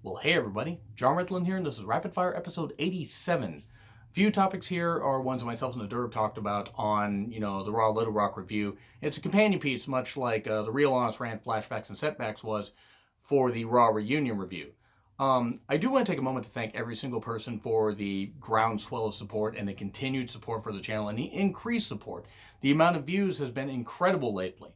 Well, hey everybody, John Ritlin here, and this is Rapid Fire episode 87. Few topics here are ones that myself and the Derb talked about on, the Raw Little Rock review. It's a companion piece, much like the Real Honest Rant Flashbacks and Setbacks was for the Raw Reunion review. I do want to take a moment to thank every single person for the groundswell of support and the continued support for the channel and the increased support. The amount of views has been incredible lately.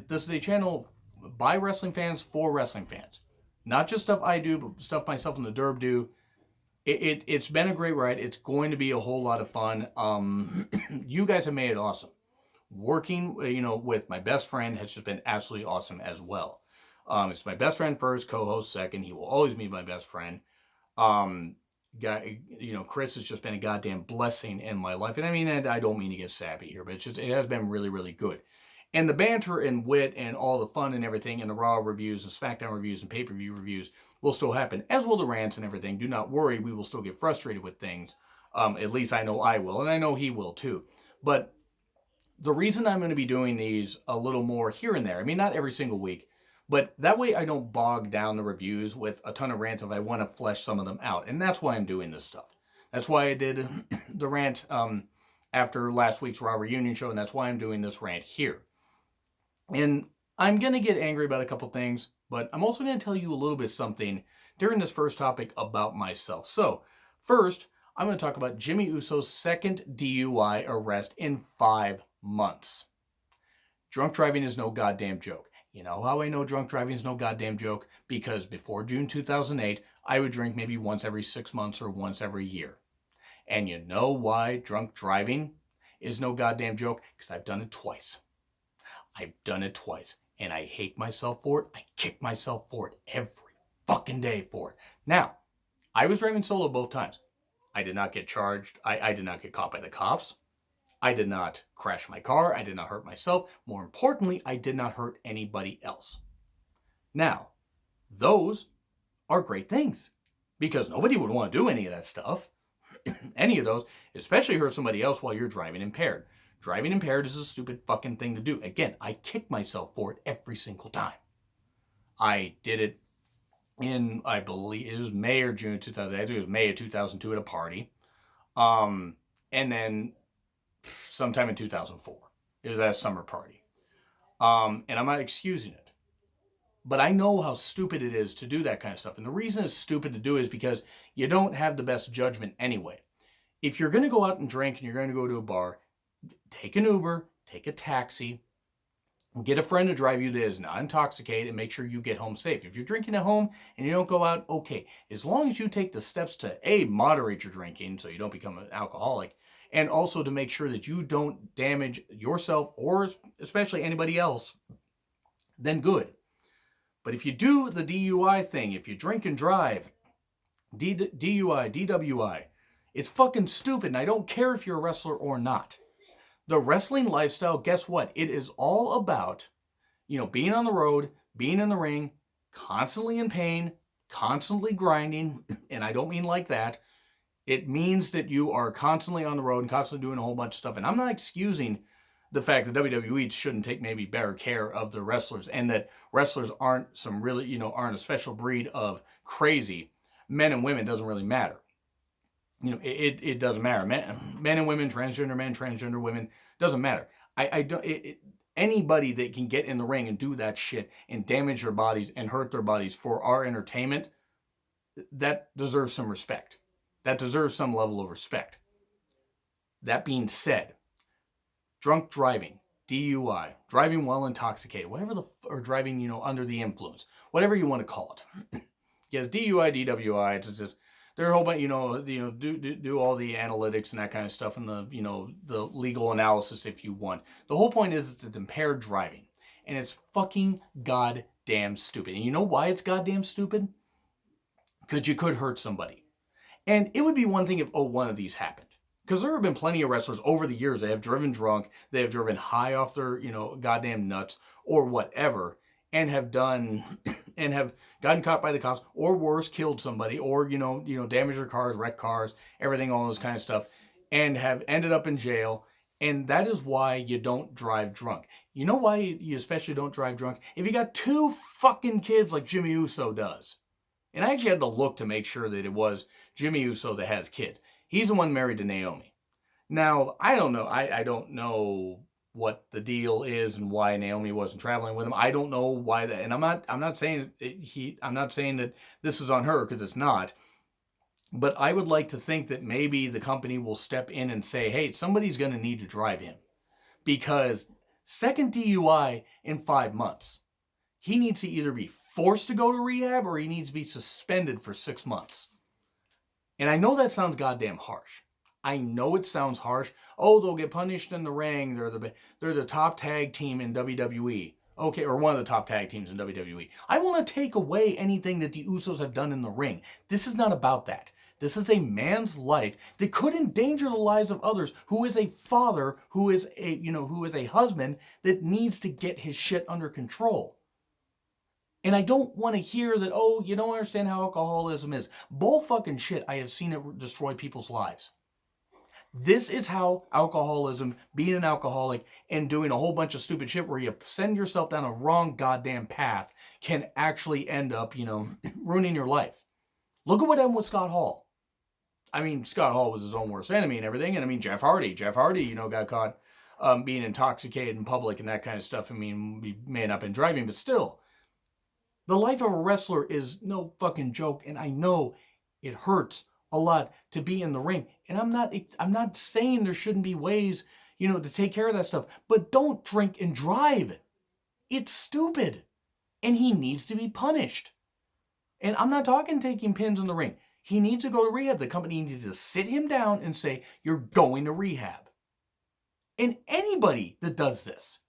This is a channel by wrestling fans for wrestling fans. Not just stuff I do, but stuff myself and the Derb do. It's been a great ride. It's going to be a whole lot of fun. You guys have made it awesome. Working, with my best friend has just been absolutely awesome as well. It's my best friend first, co-host second. He will always be my best friend. Chris has just been a goddamn blessing in my life. And I mean, I don't mean to get sappy here, but it has been really, really good. And the banter and wit and all the fun and everything and the Raw reviews and SmackDown reviews and pay-per-view reviews will still happen, as will the rants and everything. Do not worry, we will still get frustrated with things. At least I know I will, and I know he will too. But the reason I'm going to be doing these a little more here and there, I mean, not every single week, but that way I don't bog down the reviews with a ton of rants if I want to flesh some of them out. And that's why I'm doing this stuff. That's why I did the rant after last week's Raw Reunion show, and that's why I'm doing this rant here. And I'm going to get angry about a couple things, but I'm also going to tell you a little bit something during this first topic about myself. So, first, I'm going to talk about Jimmy Uso's second DUI arrest in 5 months. Drunk driving is no goddamn joke. You know how I know drunk driving is no goddamn joke? Because before June 2008, I would drink maybe once every 6 months or once every year. And you know why drunk driving is no goddamn joke? Because I've done it twice. I've done it twice, and I hate myself for it. I kick myself for it every fucking day for it. Now, I was driving solo both times. I did not get charged. I did not get caught by the cops. I did not crash my car. I did not hurt myself. More importantly, I did not hurt anybody else. Now, those are great things because nobody would want to do any of that stuff. Any of those, especially hurt somebody else while you're driving impaired. Driving impaired is a stupid fucking thing to do. Again, I kick myself for it every single time. I did it in, I believe, it was May or June 2000. I think it was May of 2002 at a party. And then sometime in 2004. It was at a summer party. And I'm not excusing it. But I know how stupid it is to do that kind of stuff. And the reason it's stupid to do is because you don't have the best judgment anyway. If you're going to go out and drink and you're going to go to a bar, take an Uber, take a taxi, get a friend to drive you that is not intoxicated, and make sure you get home safe. If you're drinking at home and you don't go out, okay. As long as you take the steps to A, moderate your drinking so you don't become an alcoholic, and also to make sure that you don't damage yourself or especially anybody else, then good. But if you do the DUI thing, if you drink and drive, DUI, DWI, it's fucking stupid, and I don't care if you're a wrestler or not. The wrestling lifestyle, guess what? It is all about, being on the road, being in the ring, constantly in pain, constantly grinding, and I don't mean like that. It means that you are constantly on the road and constantly doing a whole bunch of stuff. And I'm not excusing the fact that WWE shouldn't take maybe better care of the wrestlers and that wrestlers aren't some really, aren't a special breed of crazy. Men and women doesn't really matter. It doesn't matter. Men and women, transgender men, transgender women, doesn't matter. Anybody that can get in the ring and do that shit and damage their bodies and hurt their bodies for our entertainment, that deserves some respect. That deserves some level of respect. That being said, drunk driving, DUI, driving while intoxicated, or driving, under the influence, whatever you want to call it. Yes, DUI, DWI, it's just, there are a whole bunch, do all the analytics and that kind of stuff and the legal analysis if you want. The whole point is it's impaired driving. And it's fucking goddamn stupid. And you know why it's goddamn stupid? Because you could hurt somebody. And it would be one thing if, one of these happened. Because there have been plenty of wrestlers over the years that have driven drunk, they have driven high off their, goddamn nuts or whatever, and have gotten caught by the cops, or worse, killed somebody, or, damaged their cars, wrecked cars, everything, all this kind of stuff, and have ended up in jail. And that is why you don't drive drunk. You know why you especially don't drive drunk? If you got two fucking kids like Jimmy Uso does. And I actually had to look to make sure that it was Jimmy Uso that has kids. He's the one married to Naomi. Now, I don't know. I don't know what the deal is and why Naomi wasn't traveling with him. I don't know why that. And I'm not saying I'm not saying that this is on her, because it's not. But I would like to think that maybe the company will step in and say, hey, somebody's going to need to drive him, because second DUI in 5 months. He needs to either be forced to go to rehab or he needs to be suspended for 6 months. And I know that sounds goddamn harsh. I know it sounds harsh. Oh, they'll get punished in the ring. They're the top tag team in WWE. Okay, or one of the top tag teams in WWE. I want to take away anything that the Usos have done in the ring. This is not about that. This is a man's life that could endanger the lives of others, who is a father, who is a husband that needs to get his shit under control. And I don't want to hear that, oh, you don't understand how alcoholism is. Bull fucking shit. I have seen it destroy people's lives. This is how alcoholism, being an alcoholic and doing a whole bunch of stupid shit where you send yourself down a wrong goddamn path, can actually end up, ruining your life. Look at what happened with Scott Hall. I mean, Scott Hall was his own worst enemy and everything. And I mean, Jeff Hardy, got caught being intoxicated in public and that kind of stuff. I mean, he may not have been driving, but still. The life of a wrestler is no fucking joke, and I know it hurts a lot to be in the ring. And I'm not saying there shouldn't be ways, to take care of that stuff, but don't drink and drive. It's stupid, and he needs to be punished. And I'm not talking taking pins in the ring. He needs to go to rehab. The company needs to sit him down and say, you're going to rehab. And anybody that does this,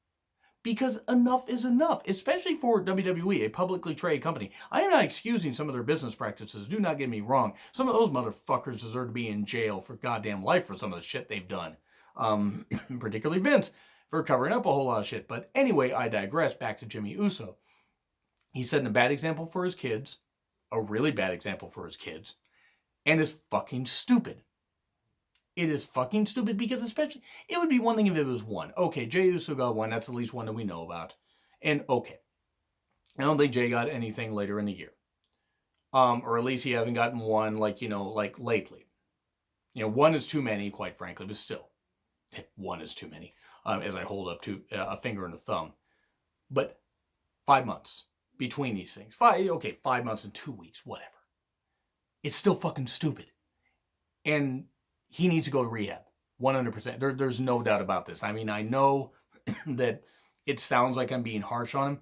because enough is enough, especially for WWE, a publicly traded company. I am not excusing some of their business practices. Do not get me wrong. Some of those motherfuckers deserve to be in jail for goddamn life for some of the shit they've done. Particularly Vince for covering up a whole lot of shit. But anyway, I digress. Back to Jimmy Uso. He's setting a bad example for his kids. A really bad example for his kids. And is fucking stupid. It is fucking stupid, because especially, it would be one thing if it was one. Okay, Jey Uso got one. That's at least one that we know about. And okay. I don't think Jey got anything later in the year. Or at least he hasn't gotten one like lately. One is too many, quite frankly, but still. One is too many. As I hold up to a finger and a thumb. But 5 months between these things. 5 months and 2 weeks, whatever. It's still fucking stupid. And he needs to go to rehab, 100%. There's no doubt about this. I mean, I know that it sounds like I'm being harsh on him,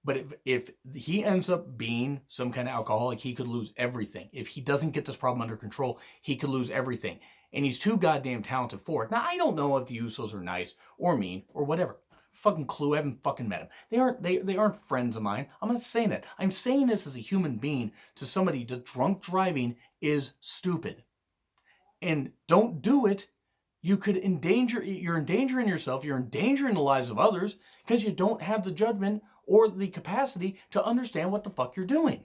but if he ends up being some kind of alcoholic, he could lose everything. If he doesn't get this problem under control, he could lose everything. And he's too goddamn talented for it. Now, I don't know if the Usos are nice or mean or whatever. Fucking clue. I haven't fucking met them. They aren't friends of mine. I'm not saying that. I'm saying this as a human being to somebody that drunk driving is stupid. And don't do it. You're endangering yourself. You're endangering the lives of others, because you don't have the judgment or the capacity to understand what the fuck you're doing.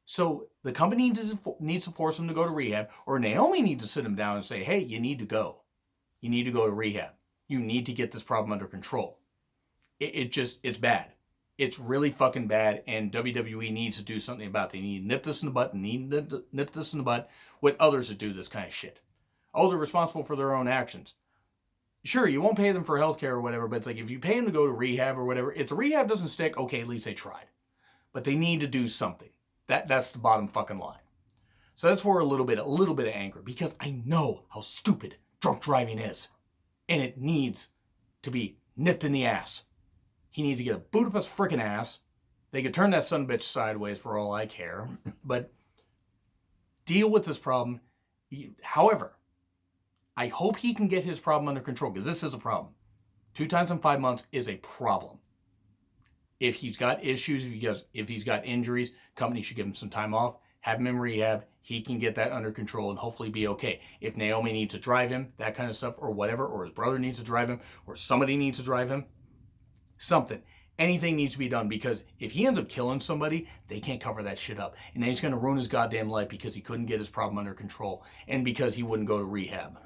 So the company needs to force him to go to rehab, or Naomi needs to sit him down and say, hey, you need to go. You need to go to rehab. You need to get this problem under control. It's bad. It's really fucking bad, and WWE needs to do something about it. They need to nip this in the butt, with others that do this kind of shit. Oh, they're responsible for their own actions. Sure, you won't pay them for healthcare or whatever, but it's like, if you pay them to go to rehab or whatever, if the rehab doesn't stick, okay, at least they tried. But they need to do something. That's the bottom fucking line. So that's where a little bit of anger, because I know how stupid drunk driving is. And it needs to be nipped in the ass. He needs to get a boot up his freaking ass. They could turn that son of a bitch sideways for all I care. But deal with this problem. However, I hope he can get his problem under control, because this is a problem. 2 times in 5 months is a problem. If he's got issues, if he's got injuries, company should give him some time off, have him in rehab. He can get that under control and hopefully be okay. If Naomi needs to drive him, that kind of stuff, or whatever, or his brother needs to drive him, or somebody needs to drive him, something. Anything needs to be done, because if he ends up killing somebody, they can't cover that shit up. And then he's going to ruin his goddamn life because he couldn't get his problem under control and because he wouldn't go to rehab.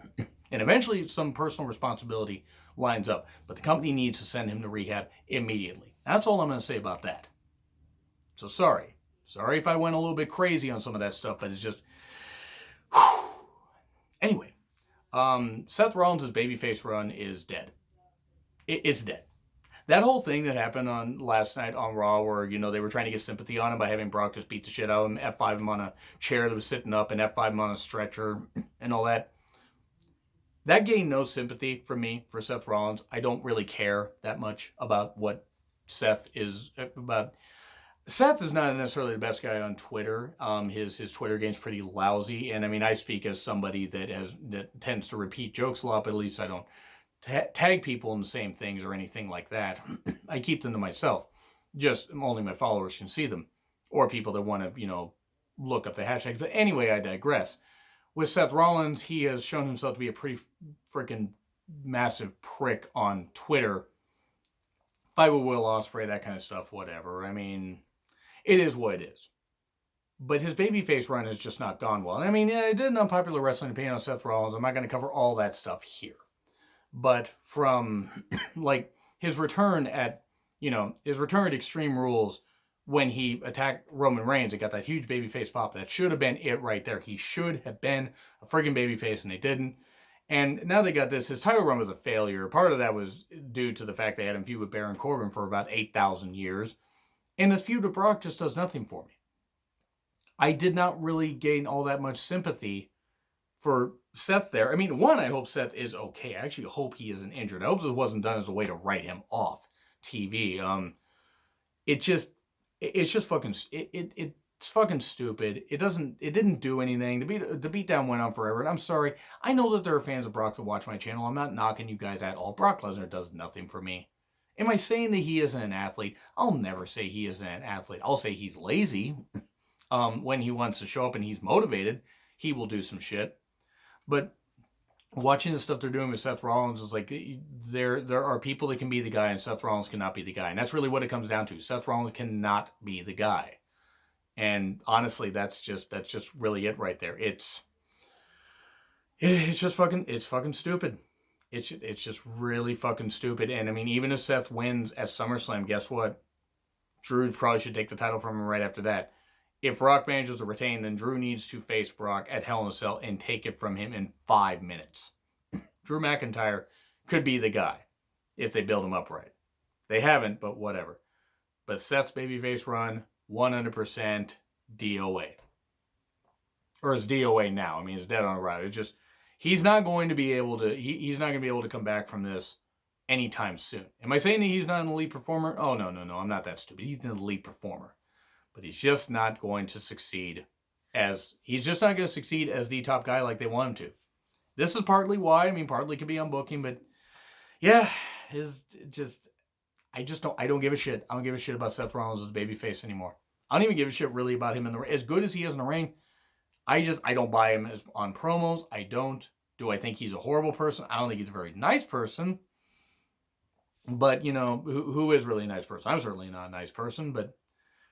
And eventually some personal responsibility lines up. But the company needs to send him to rehab immediately. That's all I'm going to say about that. So sorry. Sorry if I went a little bit crazy on some of that stuff, but it's just... Whew. Anyway, Seth Rollins' babyface run is dead. It's dead. That whole thing that happened on last night on Raw where, you know, they were trying to get sympathy on him by having Brock just beat the shit out of him, F5 him on a chair that was sitting up, and F5 him on a stretcher and all that. That gained no sympathy from me for Seth Rollins. I don't really care that much about what Seth is about. Seth is not necessarily the best guy on Twitter. His Twitter game's pretty lousy, and I mean, I speak as somebody that tends to repeat jokes a lot, but at least I don't tag people in the same things or anything like that. I keep them to myself. Just only my followers can see them, or people that want to, you know, look up the hashtags. But anyway, I digress. With Seth Rollins, he has shown himself to be a pretty freaking massive prick on Twitter. Fight with Will Ospreay, that kind of stuff, whatever. I mean, it is what it is. But his babyface run has just not gone well. I mean, I did an unpopular wrestling opinion on Seth Rollins. I'm not going to cover all that stuff here. But from, like, his return at Extreme Rules when he attacked Roman Reigns, it got that huge babyface pop. That should have been it right there. He should have been a friggin' babyface, and they didn't. And now they got this. His title run was a failure. Part of that was due to the fact they had him feud with Baron Corbin for about 8,000 years. And this feud with Brock just does nothing for me. I did not really gain all that much sympathy for Seth there. I mean, one, I hope Seth is okay. I actually hope he isn't injured. I hope this wasn't done as a way to write him off TV. It's fucking stupid. It didn't do anything. The beatdown went on forever. And I'm sorry. I know that there are fans of Brock that watch my channel. I'm not knocking you guys at all. Brock Lesnar does nothing for me. Am I saying that he isn't an athlete? I'll never say he isn't an athlete. I'll say he's lazy. When he wants to show up and he's motivated, he will do some shit. But watching the stuff they're doing with Seth Rollins is like, there are people that can be the guy and Seth Rollins cannot be the guy. And that's really what it comes down to. Seth Rollins cannot be the guy. And honestly, that's just really it right there. It's fucking stupid. It's just really fucking stupid. And I mean, even if Seth wins at SummerSlam, guess what? Drew probably should take the title from him right after that. If Brock manages to retain, then Drew needs to face Brock at Hell in a Cell and take it from him in 5 minutes. Drew McIntyre could be the guy if they build him up right. They haven't, but whatever. But Seth's babyface run, 100% DOA. Or it's DOA now. I mean, it's dead on arrival. It's just, he's not going to be able to come back from this anytime soon. Am I saying that he's not an elite performer? Oh, no. I'm not that stupid. He's an elite performer. But he's just not going to succeed as the top guy like they want him to. This is partly why. I mean, partly could be on booking, but yeah, I don't give a shit. I don't give a shit about Seth Rollins as a babyface anymore. I don't even give a shit really about him in the ring. As good as he is in the ring, I don't buy him on promos. I don't. Do I think he's a horrible person? I don't think he's a very nice person. But, you know, who is really a nice person? I'm certainly not a nice person, but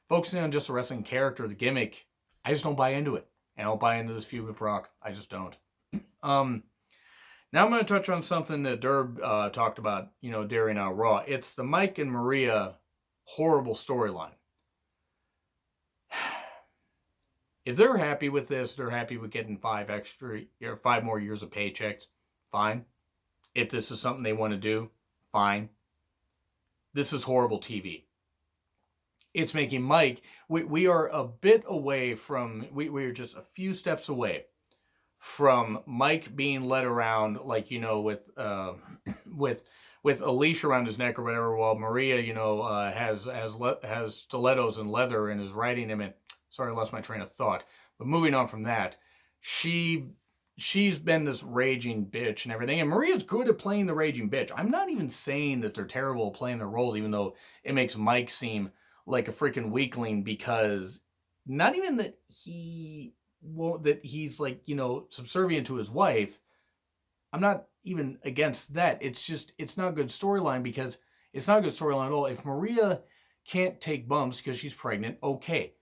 focusing on just a wrestling character, the gimmick, I just don't buy into it. I don't buy into this feud with Brock. I just don't. Now I'm going to touch on something that Derb talked about, you know, during Raw. It's the Mike and Maria horrible storyline. If they're happy with this, they're happy with getting 5 more years of paychecks, fine. If this is something they want to do, fine. This is horrible TV. It's making Mike, we are a bit away from, we're just a few steps away from Mike being led around, like, you know, with a leash around his neck or whatever, while Maria, you know, has stilettos and leather and is riding him in. Sorry, I lost my train of thought. But moving on from that, she's been this raging bitch and everything. And Maria's good at playing the raging bitch. I'm not even saying that they're terrible at playing their roles, even though it makes Mike seem like a freaking weakling, because not even that he's like, you know, subservient to his wife. I'm not even against that. It's just, it's not a good storyline, because it's not a good storyline at all. If Maria can't take bumps because she's pregnant, okay.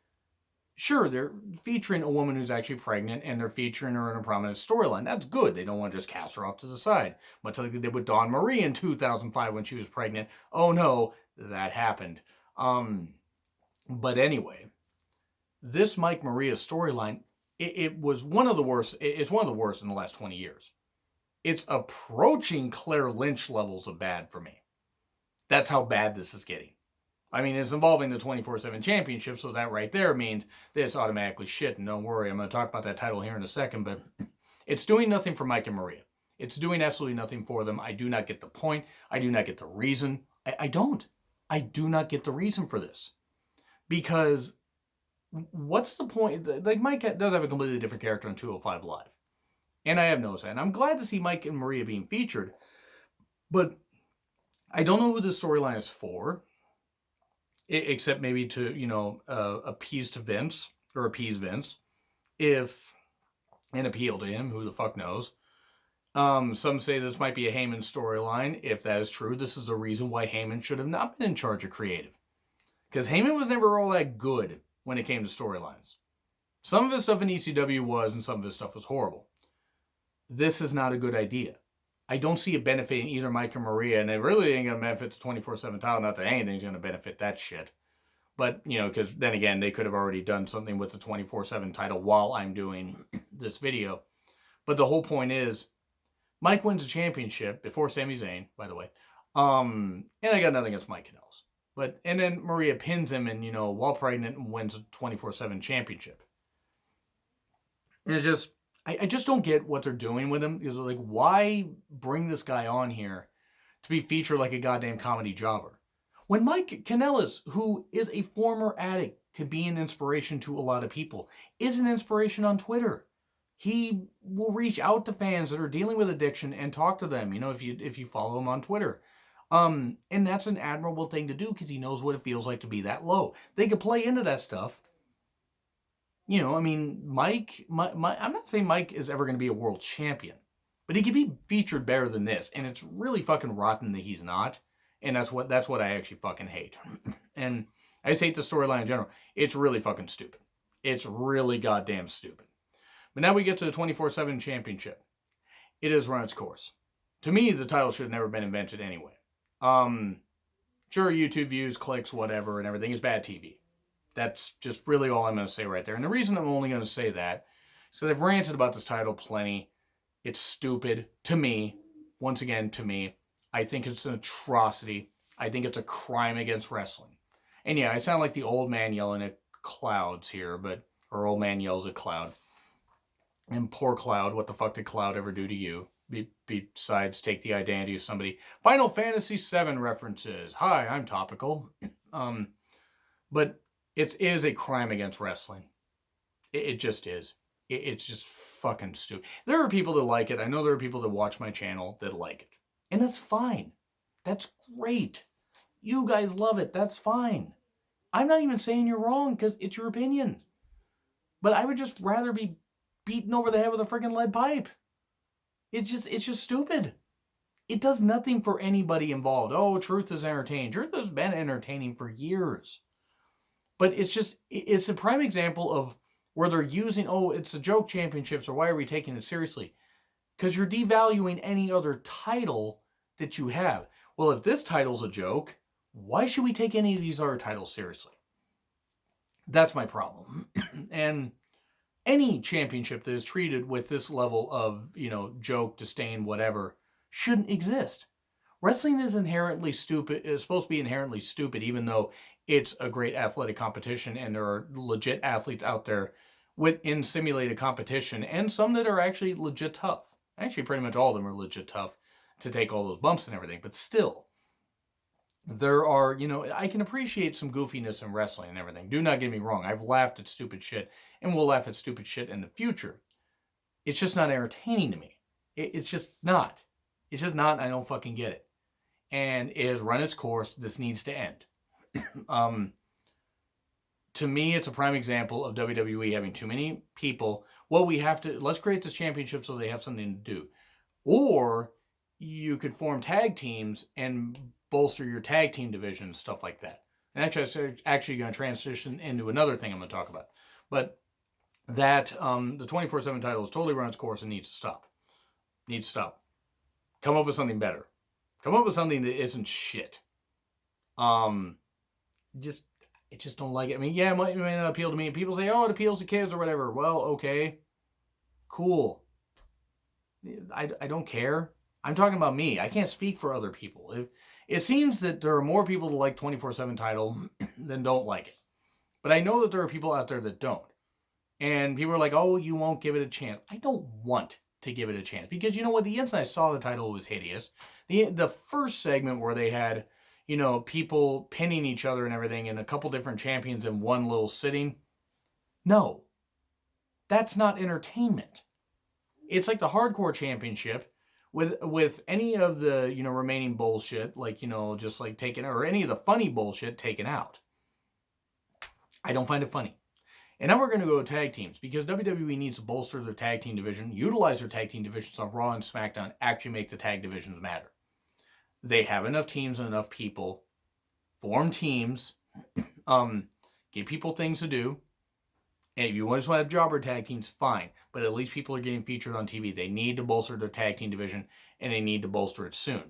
Sure, they're featuring a woman who's actually pregnant, and they're featuring her in a prominent storyline. That's good. They don't want to just cast her off to the side. Much like they did with Dawn Marie in 2005 when she was pregnant. Oh no, that happened. But anyway, this Mike Maria storyline, it was one of the worst. It's one of the worst in the last 20 years. It's approaching Claire Lynch levels of bad for me. That's how bad this is getting. I mean, it's involving the 24/7 championship, so that right there means that it's automatically shit. And don't worry, I'm going to talk about that title here in a second, but it's doing nothing for Mike and Maria. It's doing absolutely nothing for them. I do not get the point. I do not get the reason. I don't. I do not get the reason for this. Because what's the point? Like, Mike does have a completely different character on 205 Live. And I have noticed that. And I'm glad to see Mike and Maria being featured. But I don't know who this storyline is for. Except maybe to, appease Vince. If and appeal to him, who the fuck knows. Some say this might be a Heyman storyline. If that is true, this is a reason why Heyman should have not been in charge of creative. Because Heyman was never all that good when it came to storylines. Some of his stuff in ECW was, and some of his stuff was horrible. This is not a good idea. I don't see it benefiting either Mike or Maria, and it really ain't going to benefit the 24/7 title. Not that anything's going to benefit that shit. But, because then again, they could have already done something with the 24/7 title while I'm doing this video. But the whole point is, Mike wins the championship before Sami Zayn, by the way. And I got nothing against Mike Kanellis. And then Maria pins him and, while pregnant, wins the 24/7 championship. And it's just, I just don't get what they're doing with him. Because, like, why bring this guy on here to be featured like a goddamn comedy jobber? When Mike Kanellis, who is a former addict, could be an inspiration to a lot of people, is an inspiration on Twitter. He will reach out to fans that are dealing with addiction and talk to them, if you follow him on Twitter. And that's an admirable thing to do because he knows what it feels like to be that low. They could play into that stuff. Mike, I'm not saying Mike is ever going to be a world champion, but he could be featured better than this. And it's really fucking rotten that he's not. And that's what I actually fucking hate. And I just hate the storyline in general. It's really fucking stupid. It's really goddamn stupid. But now we get to the 24/7 championship. It has run its course. To me, the title should have never been invented anyway. Sure, YouTube views, clicks, whatever, and everything is bad TV. That's just really all I'm going to say right there. And the reason I'm only going to say that is that I've ranted about this title plenty. It's stupid to me. Once again, to me. I think it's an atrocity. I think it's a crime against wrestling. And yeah, I sound like the old man yelling at clouds here, or old man yells at Cloud. And poor Cloud, what the fuck did Cloud ever do to you? Besides take the identity of somebody. Final Fantasy VII references. Hi, I'm topical. But it is a crime against wrestling. It just is. It's just fucking stupid. There are people that like it. I know there are people that watch my channel that like it. And that's fine. That's great. You guys love it. That's fine. I'm not even saying you're wrong because it's your opinion. But I would just rather be beaten over the head with a freaking lead pipe. It's just stupid. It does nothing for anybody involved. Oh, Truth is entertaining. Truth has been entertaining for years. But it's a prime example of where they're using, it's a joke championships, or why are we taking it seriously? Because you're devaluing any other title that you have. Well, if this title's a joke, why should we take any of these other titles seriously? That's my problem. And any championship that is treated with this level of, joke, disdain, whatever, shouldn't exist. Wrestling is inherently stupid. It's supposed to be inherently stupid, even though it's a great athletic competition and there are legit athletes out there in simulated competition, and some that are actually legit tough. Actually, pretty much all of them are legit tough to take all those bumps and everything. But still, there are, I can appreciate some goofiness in wrestling and everything. Do not get me wrong. I've laughed at stupid shit and will laugh at stupid shit in the future. It's just not entertaining to me. It's just not. It's just not. I don't fucking get it. And it has run its course. This needs to end. To me, it's a prime example of WWE having too many people. Well, let's create this championship so they have something to do. Or you could form tag teams and bolster your tag team division, stuff like that. And actually going to transition into another thing I'm going to talk about. But that the 24/7 title has totally run its course and needs to stop. Needs to stop. Come up with something better. Come up with something that isn't shit. I just don't like it. I mean, yeah, it may not appeal to me. People say, oh, it appeals to kids or whatever. Well, okay. Cool. I don't care. I'm talking about me. I can't speak for other people. It seems that there are more people that like 24/7 title than don't like it. But I know that there are people out there that don't. And people are like, oh, you won't give it a chance. I don't want to give it a chance. Because you know what? The instant I saw the title, it was hideous. The first segment where they had, people pinning each other and everything and a couple different champions in one little sitting. No. That's not entertainment. It's like the hardcore championship with any of the, remaining bullshit, like, just like taking, or any of the funny bullshit taken out. I don't find it funny. And now we're going to go to tag teams because WWE needs to bolster their tag team division, utilize their tag team divisions on Raw and SmackDown, actually make the tag divisions matter. They have enough teams and enough people, form teams, give people things to do. And if you just want to have jobber tag teams, fine. But at least people are getting featured on TV. They need to bolster their tag team division, and they need to bolster it soon.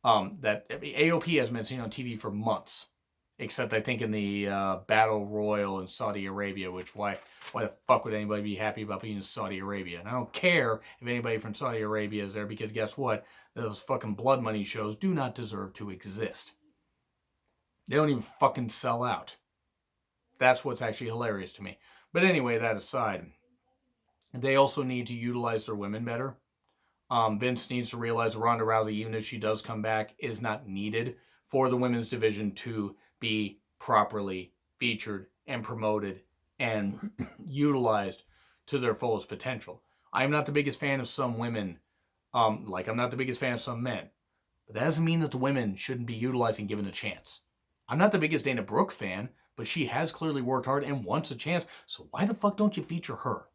AOP has been seen on TV for months, except I think in the Battle Royal in Saudi Arabia, which why the fuck would anybody be happy about being in Saudi Arabia? And I don't care if anybody from Saudi Arabia is there, because guess what? Those fucking blood money shows do not deserve to exist. They don't even fucking sell out. That's what's actually hilarious to me. But anyway, that aside, they also need to utilize their women better. Vince needs to realize Ronda Rousey, even if she does come back, is not needed for the women's division to be properly featured and promoted and utilized to their fullest potential. I'm not the biggest fan of some women, like I'm not the biggest fan of some men. But that doesn't mean that the women shouldn't be utilized and given a chance. I'm not the biggest Dana Brooke fan, but she has clearly worked hard and wants a chance. So why the fuck don't you feature her?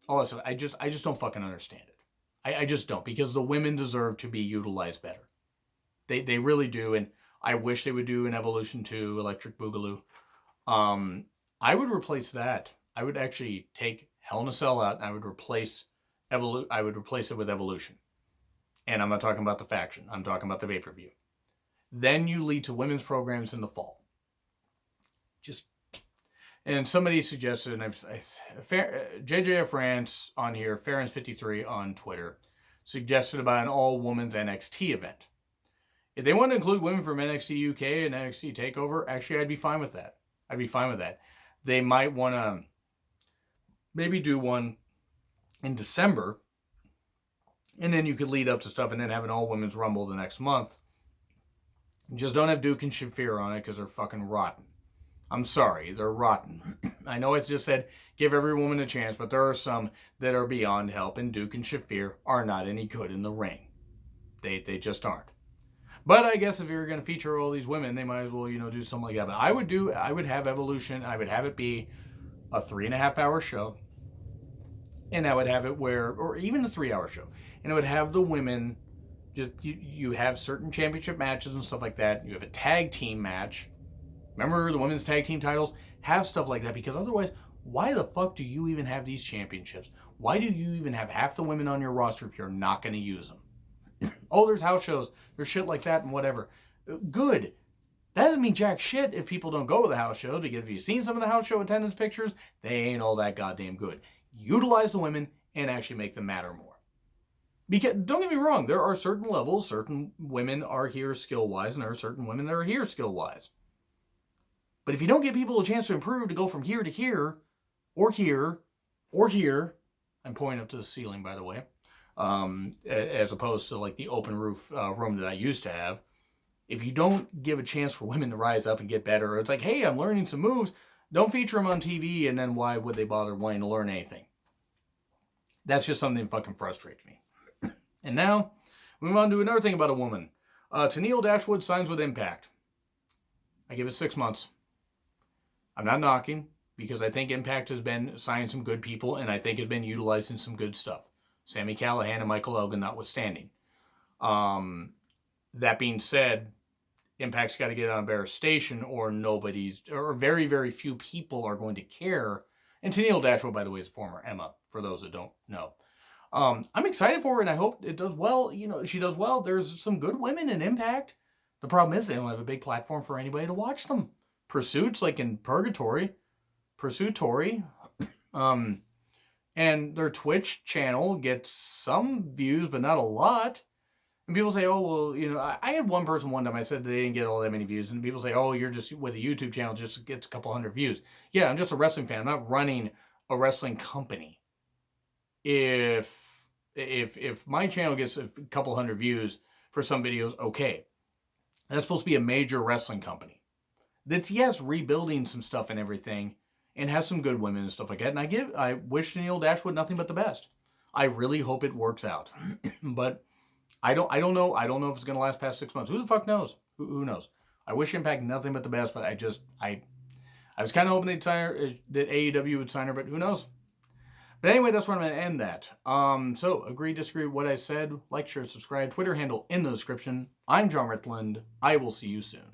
Listen, I just don't fucking understand it. I just don't, because the women deserve to be utilized better. They really do, and I wish they would do an Evolution 2 Electric Boogaloo. I would replace that. I would actually take Hell in a Cell out, and I would replace it with Evolution. And I'm not talking about the faction. I'm talking about the pay-per-view. Then you lead to women's programs in the fall. And somebody suggested, and JJF France on here, Farrens53 on Twitter, suggested about an all-women's NXT event. If they want to include women from NXT UK and NXT TakeOver, actually, I'd be fine with that. They might want to maybe do one in December, and then you could lead up to stuff and then have an all-women's Rumble the next month. Just don't have Duke and Shafir on it because they're fucking rotten. I'm sorry, they're rotten. I know it's just said give every woman a chance, but there are some that are beyond help, and Duke and Shafir are not any good in the ring. They just aren't. But I guess if you're going to feature all these women, they might as well, do something like that. But I would have Evolution. I would have it be a 3.5-hour show, and I would have it or even a 3-hour show, and it would have the women. Just you have certain championship matches and stuff like that. You have a tag team match. Remember the women's tag team titles? Have stuff like that, because otherwise, why the fuck do you even have these championships? Why do you even have half the women on your roster if you're not going to use them? Oh, there's house shows. There's shit like that and whatever. Good. That doesn't mean jack shit if people don't go to the house shows, because if you've seen some of the house show attendance pictures, they ain't all that goddamn good. Utilize the women and actually make them matter more. Because, don't get me wrong, there are certain levels, certain women are here skill-wise, and there are certain women that are here skill-wise. But if you don't give people a chance to improve, to go from here to here, or here, or here, I'm pointing up to the ceiling, by the way, as opposed to like the open roof room that I used to have, if you don't give a chance for women to rise up and get better, it's like, hey, I'm learning some moves, don't feature them on TV, and then why would they bother wanting to learn anything? That's just something that fucking frustrates me. And now, we move on to another thing about a woman. Tenille Dashwood signs with Impact. I give it 6 months. I'm not knocking, because I think Impact has been signing some good people, and I think has been utilizing some good stuff. Sami Callihan and Michael Elgin notwithstanding. That being said, Impact's got to get on a better station, or very, very few people are going to care. And Tenille Dashwood, by the way, is former Emma, for those that don't know. I'm excited for her, and I hope it does well. She does well. There's some good women in Impact. The problem is they don't have a big platform for anybody to watch them. Pursuit's like in purgatory. And their Twitch channel gets some views, but not a lot. And people say, oh, well, you know, I had one person one time, I said they didn't get all that many views. And people say, oh, you're just with a YouTube channel, just gets a couple hundred views. Yeah, I'm just a wrestling fan. I'm not running a wrestling company. If my channel gets a couple hundred views for some videos, okay. That's supposed to be a major wrestling company. That's, yes, rebuilding some stuff and everything, and has some good women and stuff like that. And I wish Neil Dashwood nothing but the best. I really hope it works out. But I don't know. I don't know if it's going to last past 6 months. Who the fuck knows? Who knows? I wish Impact nothing but the best, but I was kind of hoping they'd sign her, that AEW would sign her, but who knows? But anyway, that's where I'm going to end that. So, agree, disagree with what I said. Like, share, subscribe. Twitter handle in the description. I'm John Ritland. I will see you soon.